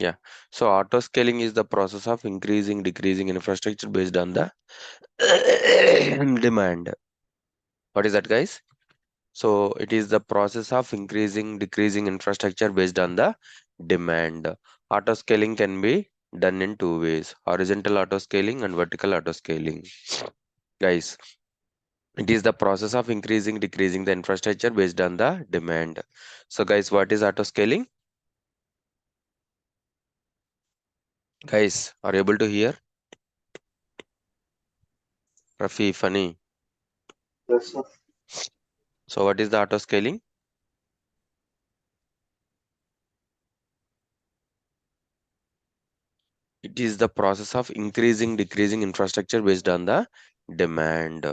Yeah. So auto scaling is the process of increasing, decreasing infrastructure based on the demand. What is that, guys? So it is the process of increasing, decreasing infrastructure based on the demand. Auto scaling can be done in two ways: horizontal auto scaling and vertical auto scaling. Guys, it is the process of increasing, decreasing the infrastructure based on the demand. So, guys, what is auto scaling? Guys, are you able to hear? Rafi, funny. Yes, sir. So, what is the auto scaling? It is the process of increasing, decreasing infrastructure based on the demand.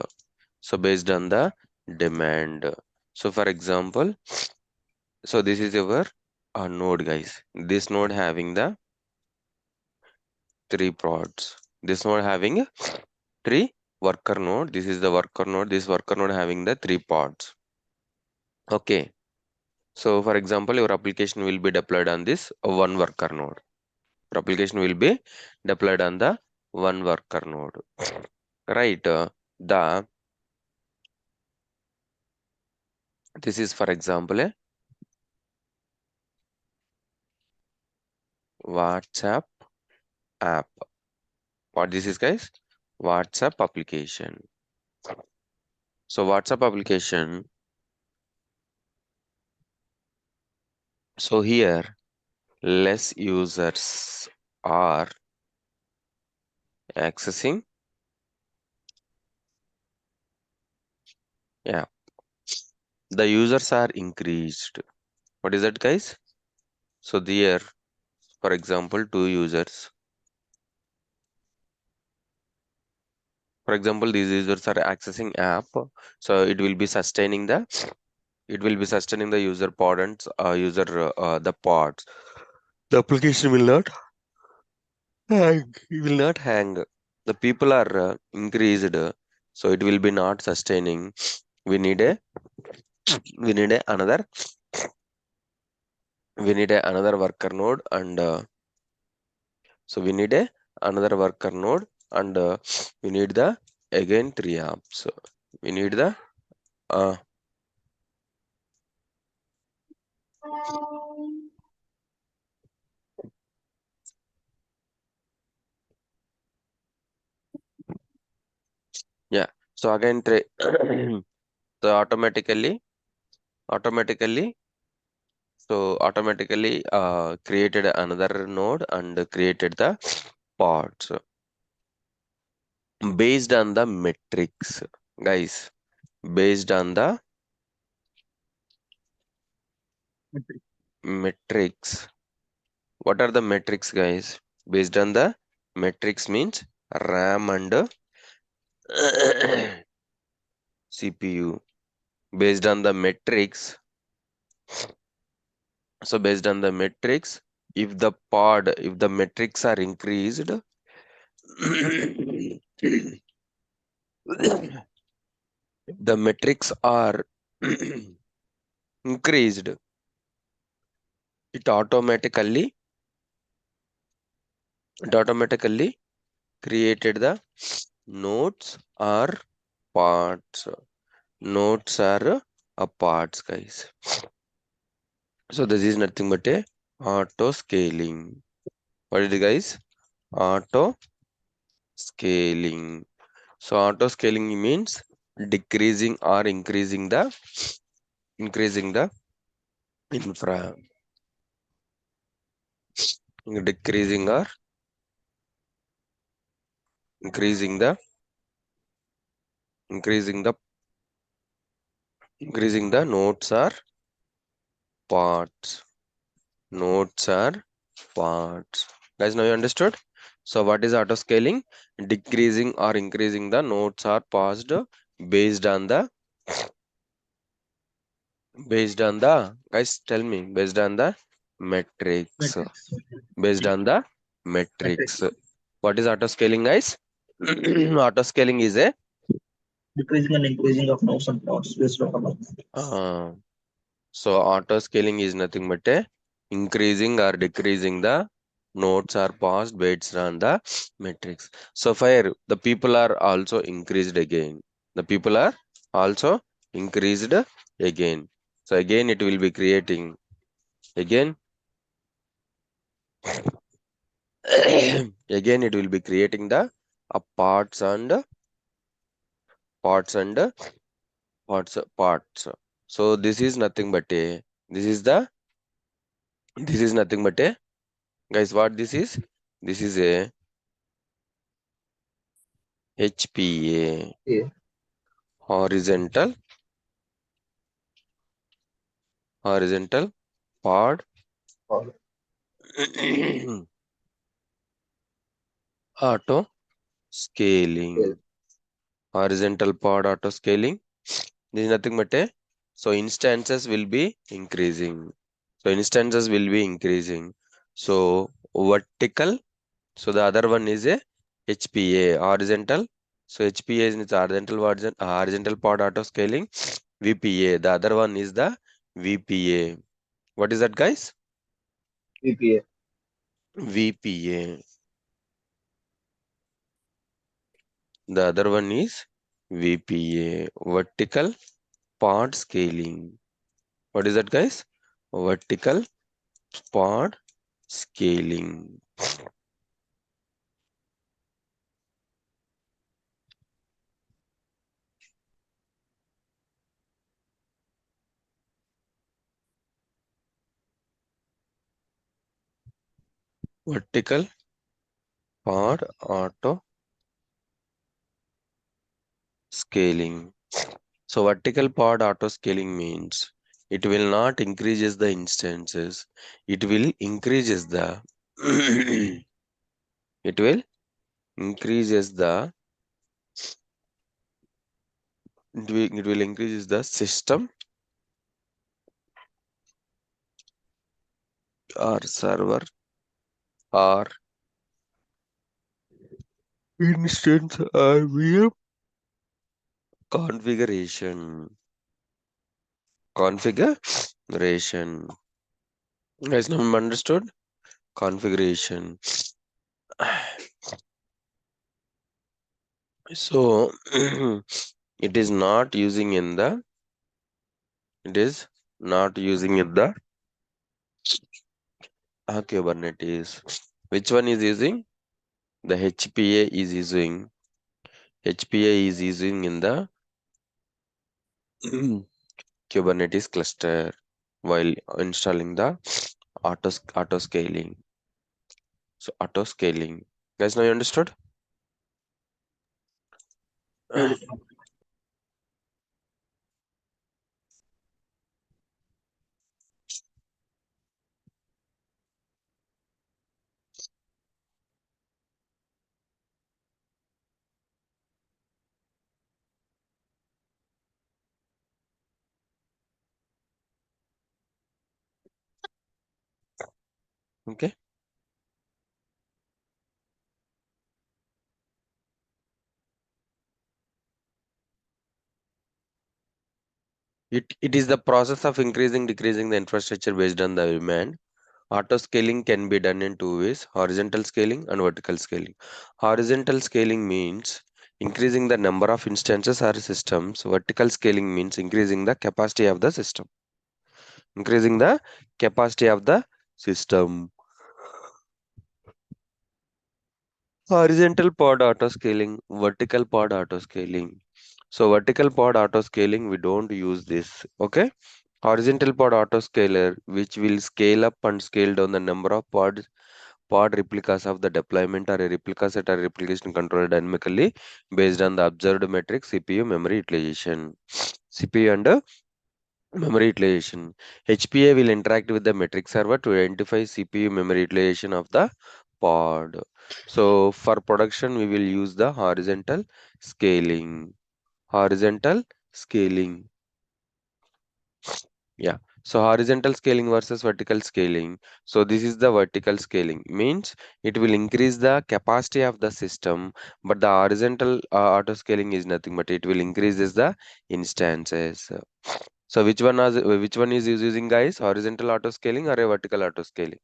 So, based on the demand. So, for example, so this is your node, guys. This node having the three pods. This node having three worker node. This is the worker node. This worker node having the three pods. Okay. So, for example, your application will be deployed on this one worker node. Your application will be deployed on the one worker node. Right. The This is, for example, a WhatsApp app. What this is, guys? WhatsApp application. So WhatsApp application. So here less users are accessing. Yeah, the users are increased. What is that, guys? So there, for example, two users. For example, these users are accessing app. So it will be sustaining the user pod and the pods. The application will not hang. It will not hang. The people are increased, so it will be not sustaining. We need a we need a another another worker node, and so we need a another worker node, and we need the again three apps. We need the uh, yeah. So again so automatically automatically created another node and created the pods based on the metrics, guys. Based on the metrics. What are the metrics, guys? Based on the metrics means RAM and CPU. Based on the metrics, so based on the metrics, if the metrics are increased, if the metrics are increased, it automatically created the nodes or parts. Nodes are parts, guys. So this is nothing but a auto scaling. What is it, guys? Auto scaling. So auto scaling means decreasing or increasing the infra, decreasing or increasing the increasing the increasing the nodes or parts. Nodes are parts. Guys, now you understood? So what is auto scaling? Decreasing or increasing the nodes are passed based on the guys, tell me, based on the metrics. Metrics. Based on the metrics. Metrics. What is auto scaling, guys? Auto scaling is a Decreasing and increasing of nodes and pods based on the uh, so auto scaling is nothing but a increasing or decreasing the nodes are passed based on the metrics. So here the people are also increased again. The people are also increased again. So again it will be creating again again it will be creating the parts and parts and parts. So this is nothing but a this is the this is nothing but a guys what this is? This is a HPA Yeah. horizontal pod All. auto scaling. Yes. Horizontal pod auto scaling. This is nothing but a so instances will be increasing. So instances will be increasing. So vertical. So the other one is a HPA horizontal. So HPA is horizontal pod auto scaling. VPA. The other one is the VPA. What is that, guys? PPA. VPA. The other one is VPA. Vertical pod scaling. What is that, guys? Vertical pod scaling. Vertical pod auto scaling. So vertical pod auto scaling means it will not increases the instances. It will increases the it will increases the it will increases the system or server or instance or VM configuration. Configuration. Guys, now understood? Configuration. So it is not using in the it is not using in the Kubernetes. Which one is using? The HPA is using HPA is using in the Kubernetes cluster while installing the auto scaling. So auto scaling. Guys, now you understood? Yes. Okay. It is the process of increasing, decreasing the infrastructure based on the demand. Auto scaling can be done in two ways, horizontal scaling and vertical scaling. Horizontal scaling means increasing the number of instances or systems. Vertical scaling means increasing the capacity of the system. Increasing the capacity of the system. Horizontal pod auto scaling, vertical pod auto scaling. So vertical pod auto scaling, we don't use this. Okay. Horizontal pod autoscaler, which will scale up and scale down the number of pod replicas of the deployment or a replica set or replication controller dynamically based on the observed metric CPU memory utilization. CPU and memory utilization. HPA will interact with the metric server to identify CPU memory utilization of the pod. So for production, we will use the horizontal scaling. Horizontal scaling. Yeah. So horizontal scaling versus vertical scaling. So this is the vertical scaling means it will increase the capacity of the system, but the horizontal auto scaling is nothing but it will increases the instances. So which one is using, guys? Horizontal auto scaling or a vertical auto scaling?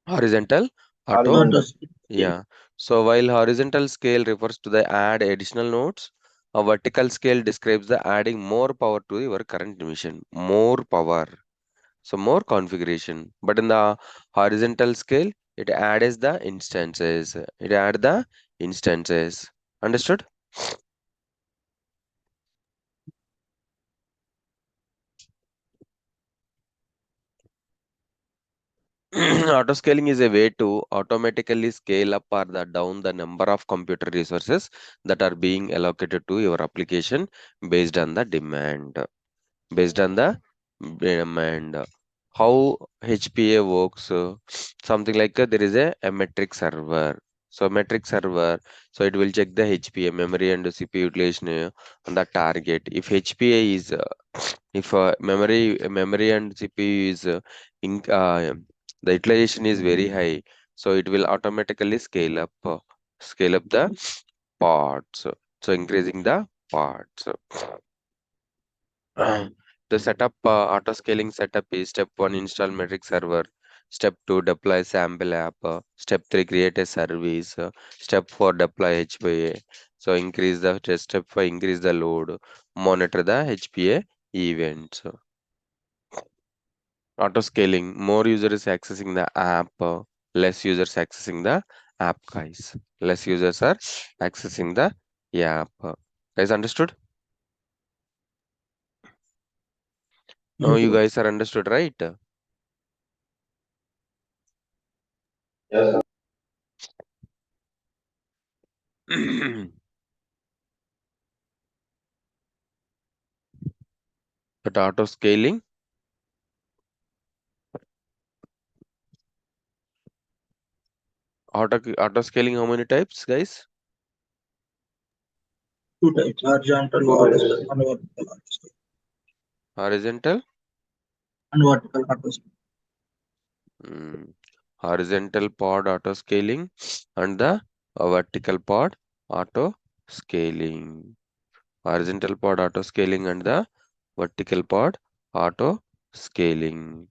Horizontal auto. Horizontal. Autoscaling. Yeah. So while horizontal scale refers to the add additional nodes, a vertical scale describes the adding more power to your current machine. More power. So more configuration. But in the horizontal scale, it adds the instances. It add the instances. Understood? Autoscaling is a way to automatically scale up or down the number of computer resources that are being allocated to your application based on the demand. Based on the demand. How HPA works, something like there is a metric server. So metric server, so it will check the HPA memory and CPU utilization on the target. If HPA is if memory and CPU is the utilization is very high, so it will automatically scale up the pods. So increasing the pods. The setup auto scaling setup is step one, install metric server. Step two, deploy sample app. Step three, create a service. Step four, deploy HPA. So increase the step five, increase the load. Monitor the HPA events. Auto scaling, more users accessing the app, less users accessing the app, guys. Less users are accessing the app. Guys, understood? Now Yes, you bro. guys are understood, right? Yes, But auto scaling, auto scaling, how many types, guys? Two types, horizontal two autoscaling types. and vertical autoscaling. Horizontal, And vertical autoscaling. mm, horizontal pod auto scaling, and the vertical pod auto scaling. Horizontal pod auto scaling and the vertical pod auto scaling.